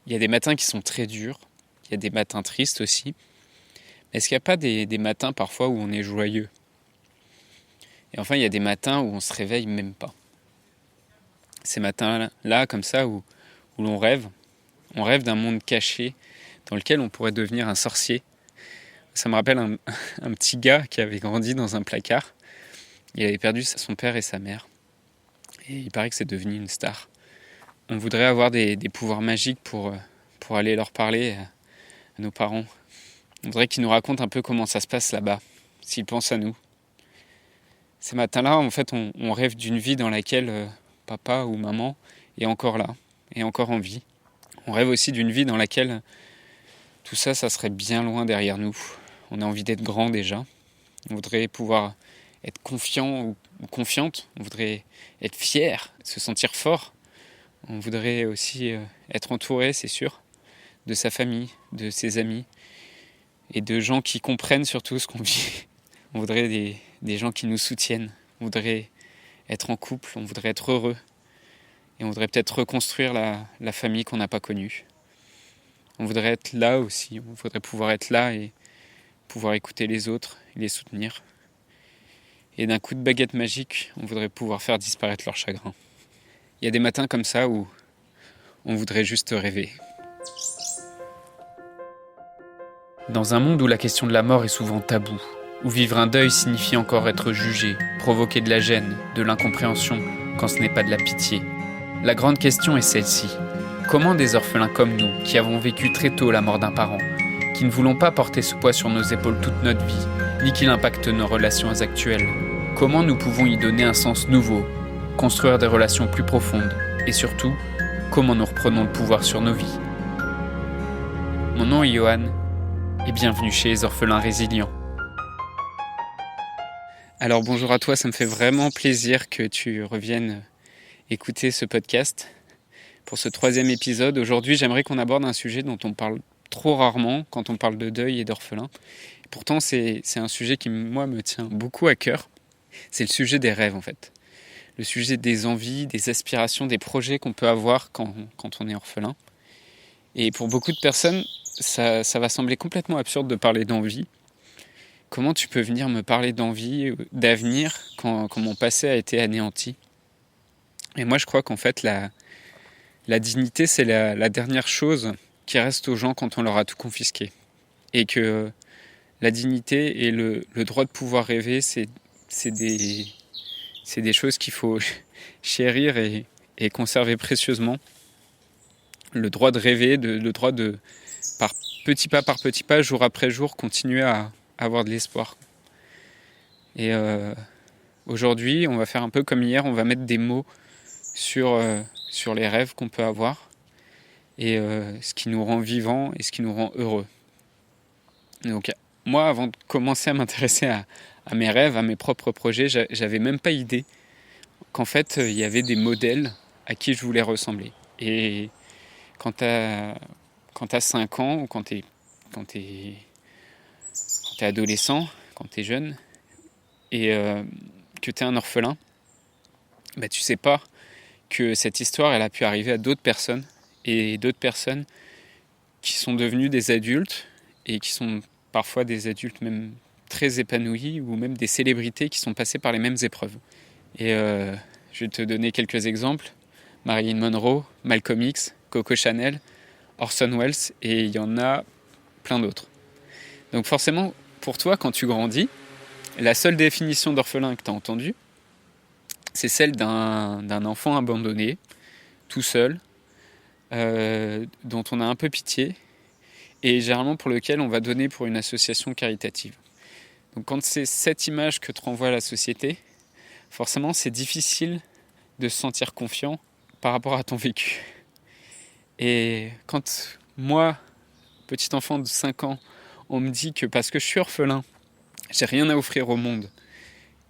Il y a des matins qui sont très durs, il y a des matins tristes aussi. Est-ce qu'il n'y a pas des matins parfois où on est joyeux? Et enfin, il y a des matins où on se réveille même pas. Ces matins-là, comme ça, où l'on rêve. On rêve d'un monde caché dans lequel on pourrait devenir un sorcier. Ça me rappelle un petit gars qui avait grandi dans un placard. Il avait perdu son père et sa mère. Et il paraît que c'est devenu une star. On voudrait avoir des pouvoirs magiques pour aller leur parler à nos parents. On voudrait qu'ils nous racontent un peu comment ça se passe là-bas, s'ils pensent à nous. Ces matins-là, en fait, on rêve d'une vie dans laquelle papa ou maman est encore là, est encore en vie. On rêve aussi d'une vie dans laquelle tout ça, ça serait bien loin derrière nous. On a envie d'être grand déjà. On voudrait pouvoir être confiant ou confiante. On voudrait être fier, se sentir fort. On voudrait aussi être entouré, c'est sûr, de sa famille, de ses amis et de gens qui comprennent surtout ce qu'on vit. On voudrait des gens qui nous soutiennent. On voudrait être en couple, on voudrait être heureux. Et on voudrait peut-être reconstruire la famille qu'on n'a pas connue. On voudrait être là aussi, on voudrait pouvoir être là et pouvoir écouter les autres et les soutenir. Et d'un coup de baguette magique, on voudrait pouvoir faire disparaître leur chagrin. Il y a des matins comme ça où on voudrait juste rêver. Dans un monde où la question de la mort est souvent taboue, où vivre un deuil signifie encore être jugé, provoquer de la gêne, de l'incompréhension, quand ce n'est pas de la pitié, la grande question est celle-ci. Comment des orphelins comme nous, qui avons vécu très tôt la mort d'un parent, qui ne voulons pas porter ce poids sur nos épaules toute notre vie, ni qu'il impacte nos relations actuelles, comment nous pouvons y donner un sens nouveau, construire des relations plus profondes, et surtout, comment nous reprenons le pouvoir sur nos vies? Mon nom est Johan, et bienvenue chez les Orphelins Résilients. Alors bonjour à toi, ça me fait vraiment plaisir que tu reviennes écouter ce podcast pour ce 3e épisode. Aujourd'hui, j'aimerais qu'on aborde un sujet dont on parle trop rarement quand on parle de deuil et d'orphelins. Pourtant, c'est un sujet qui, moi, me tient beaucoup à cœur. C'est le sujet des rêves, en fait. Le sujet des envies, des aspirations, des projets qu'on peut avoir quand on est orphelin. Et pour beaucoup de personnes, ça va sembler complètement absurde de parler d'envie. Comment tu peux venir me parler d'envie, d'avenir, quand mon passé a été anéanti? Et moi, je crois qu'en fait, la dignité, c'est la dernière chose qui reste aux gens quand on leur a tout confisqué. Et que la dignité et le droit de pouvoir rêver, c'est des choses qu'il faut chérir et conserver précieusement. Le droit de rêver, le droit de, par petit pas, jour après jour, continuer à avoir de l'espoir. Et aujourd'hui, on va faire un peu comme hier, on va mettre des mots sur les rêves qu'on peut avoir et ce qui nous rend vivants et ce qui nous rend heureux. Donc moi, avant de commencer à m'intéresser à mes rêves, à mes propres projets, j'avais même pas idée qu'en fait, il y avait des modèles à qui je voulais ressembler. Et quand t'as 5 ans ou quand t'es adolescent, quand t'es jeune et que t'es un orphelin, bah tu sais pas que cette histoire, elle a pu arriver à d'autres personnes et d'autres personnes qui sont devenues des adultes et qui sont parfois des adultes même très épanouis ou même des célébrités qui sont passées par les mêmes épreuves. Et je vais te donner quelques exemples. Marilyn Monroe, Malcolm X, Coco Chanel, Orson Welles et il y en a plein d'autres. Donc forcément, pour toi, quand tu grandis, la seule définition d'orphelin que tu as entendue, c'est celle d'un enfant abandonné, tout seul, dont on a un peu pitié, et généralement pour lequel on va donner pour une association caritative. Donc quand c'est cette image que te renvoie la société, forcément c'est difficile de se sentir confiant par rapport à ton vécu. Et quand moi, petit enfant de 5 ans, on me dit que parce que je suis orphelin, j'ai rien à offrir au monde,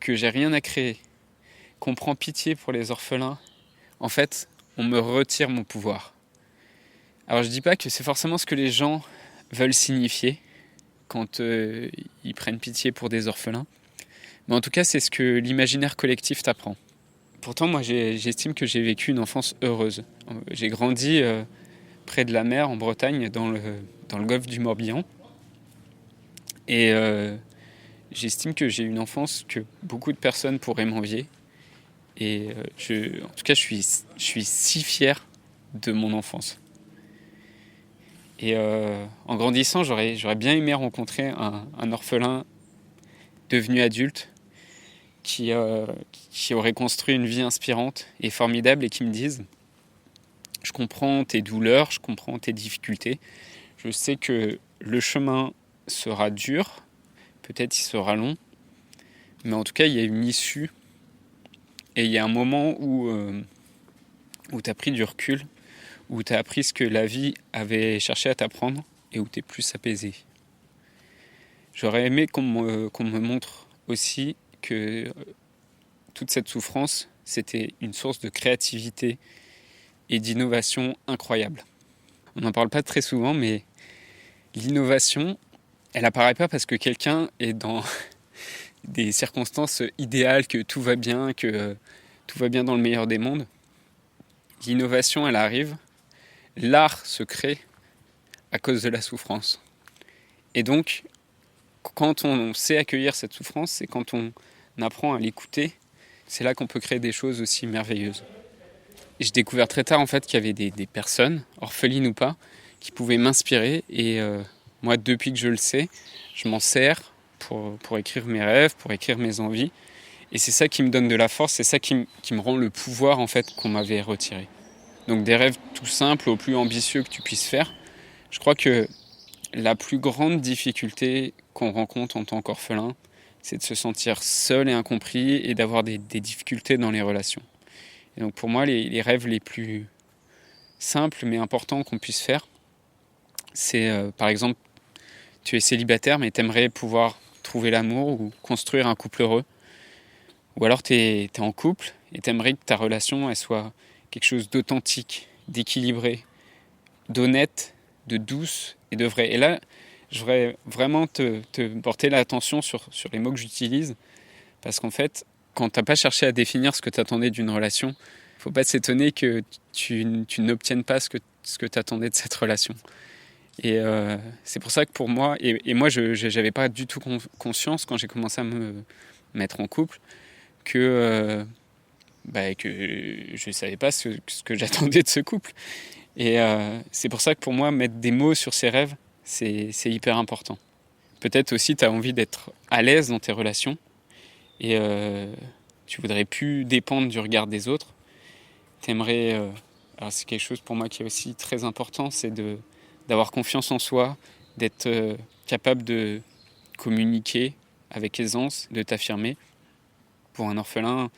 que j'ai rien à créer, qu'on prend pitié pour les orphelins, en fait, on me retire mon pouvoir. Alors je dis pas que c'est forcément ce que les gens veulent signifier quand ils prennent pitié pour des orphelins, mais en tout cas c'est ce que l'imaginaire collectif t'apprend. Pourtant moi j'estime que j'ai vécu une enfance heureuse. J'ai grandi près de la mer en Bretagne, dans le golfe du Morbihan. Et j'estime que j'ai une enfance que beaucoup de personnes pourraient m'envier. Et en tout cas, je suis si fier de mon enfance. Et en grandissant, j'aurais bien aimé rencontrer un orphelin devenu adulte qui aurait construit une vie inspirante et formidable et qui me dise « Je comprends tes douleurs, je comprends tes difficultés. Je sais que le chemin sera dur, peut-être il sera long, mais en tout cas, il y a une issue. Et il y a un moment où tu as pris du recul, où tu as appris ce que la vie avait cherché à t'apprendre et où tu es plus apaisé. » J'aurais aimé qu'on me montre aussi que toute cette souffrance, c'était une source de créativité et d'innovation incroyable. On n'en parle pas très souvent, mais l'innovation, elle apparaît pas parce que quelqu'un est dans des circonstances idéales, que tout va bien dans le meilleur des mondes. L'innovation, elle arrive, l'art se crée à cause de la souffrance. Et donc, quand on sait accueillir cette souffrance, c'est quand on apprend à l'écouter, c'est là qu'on peut créer des choses aussi merveilleuses. Et j'ai découvert très tard en fait qu'il y avait des personnes, orphelines ou pas, qui pouvaient m'inspirer. Et moi, depuis que je le sais, je m'en sers pour écrire mes rêves, pour écrire mes envies. Et c'est ça qui me donne de la force, c'est ça qui me rend le pouvoir en fait qu'on m'avait retiré. Donc des rêves tout simples au plus ambitieux que tu puisses faire. Je crois que la plus grande difficulté qu'on rencontre en tant qu'orphelin, c'est de se sentir seul et incompris et d'avoir des difficultés dans les relations. Et donc pour moi, les rêves les plus simples mais importants qu'on puisse faire, c'est par exemple, tu es célibataire mais tu aimerais pouvoir trouver l'amour ou construire un couple heureux. Ou alors tu es en couple et tu aimerais que ta relation elle soit quelque chose d'authentique, d'équilibré, d'honnête, de douce et de vrai. Et là, je voudrais vraiment te porter l'attention sur les mots que j'utilise, parce qu'en fait, quand tu n'as pas cherché à définir ce que tu attendais d'une relation, il ne faut pas s'étonner que tu n'obtiennes pas ce que tu attendais de cette relation. Et c'est pour ça que pour moi, et moi je n'avais pas du tout conscience quand j'ai commencé à me mettre en couple, que je ne savais pas ce que j'attendais de ce couple. Et c'est pour ça que pour moi, mettre des mots sur ses rêves, c'est hyper important. Peut-être aussi, tu as envie d'être à l'aise dans tes relations et tu voudrais plus dépendre du regard des autres. T'aimerais, alors c'est quelque chose pour moi qui est aussi très important, c'est d'avoir confiance en soi, d'être capable de communiquer avec aisance, de t'affirmer. Pour un orphelin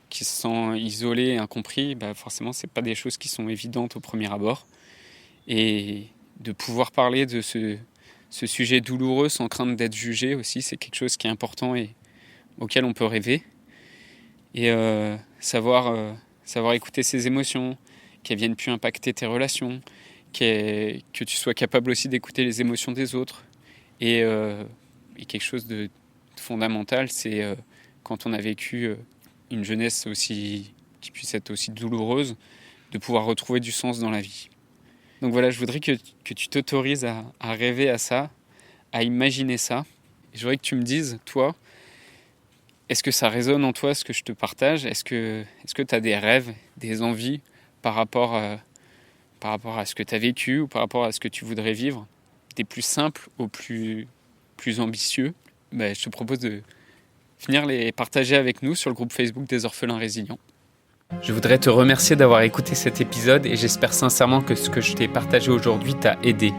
qui se sent isolé et incompris, forcément, ce n'est pas des choses qui sont évidentes au premier abord. Et de pouvoir parler de ce sujet douloureux sans crainte d'être jugé aussi, c'est quelque chose qui est important et auquel on peut rêver. Et savoir écouter ses émotions, qu'elles ne viennent plus impacter tes relations, que tu sois capable aussi d'écouter les émotions des autres. Et quelque chose de fondamental, c'est quand on a vécu une jeunesse qui puisse être aussi douloureuse, de pouvoir retrouver du sens dans la vie. Donc voilà, je voudrais que tu t'autorises à rêver à ça, à imaginer ça. Et je voudrais que tu me dises, toi, est-ce que ça résonne en toi ce que je te partage ? Est-ce que tu as des rêves, des envies par rapport à ce que tu as vécu ou par rapport à ce que tu voudrais vivre, des plus simples aux plus ambitieux ? Je te propose de venir les partager avec nous sur le groupe Facebook des orphelins résilients. Je voudrais te remercier d'avoir écouté cet épisode et j'espère sincèrement que ce que je t'ai partagé aujourd'hui t'a aidé.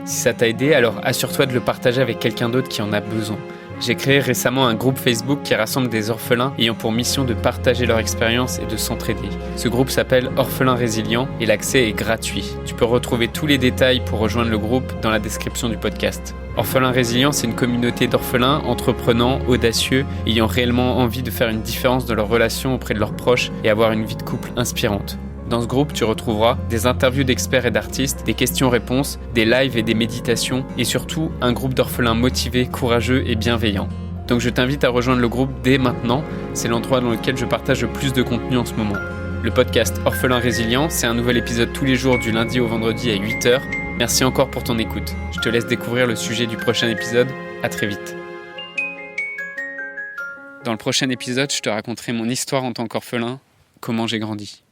Si ça t'a aidé, alors assure-toi de le partager avec quelqu'un d'autre qui en a besoin. J'ai créé récemment un groupe Facebook qui rassemble des orphelins ayant pour mission de partager leur expérience et de s'entraider. Ce groupe s'appelle Orphelins Résilients et l'accès est gratuit. Tu peux retrouver tous les détails pour rejoindre le groupe dans la description du podcast. Orphelins Résilients, c'est une communauté d'orphelins entreprenants, audacieux, ayant réellement envie de faire une différence dans leurs relations auprès de leurs proches et avoir une vie de couple inspirante. Dans ce groupe, tu retrouveras des interviews d'experts et d'artistes, des questions-réponses, des lives et des méditations, et surtout un groupe d'orphelins motivés, courageux et bienveillants. Donc je t'invite à rejoindre le groupe dès maintenant, c'est l'endroit dans lequel je partage le plus de contenu en ce moment. Le podcast Orphelin Résilient, c'est un nouvel épisode tous les jours du lundi au vendredi à 8h. Merci encore pour ton écoute. Je te laisse découvrir le sujet du prochain épisode. À très vite. Dans le prochain épisode, je te raconterai mon histoire en tant qu'orphelin, comment j'ai grandi.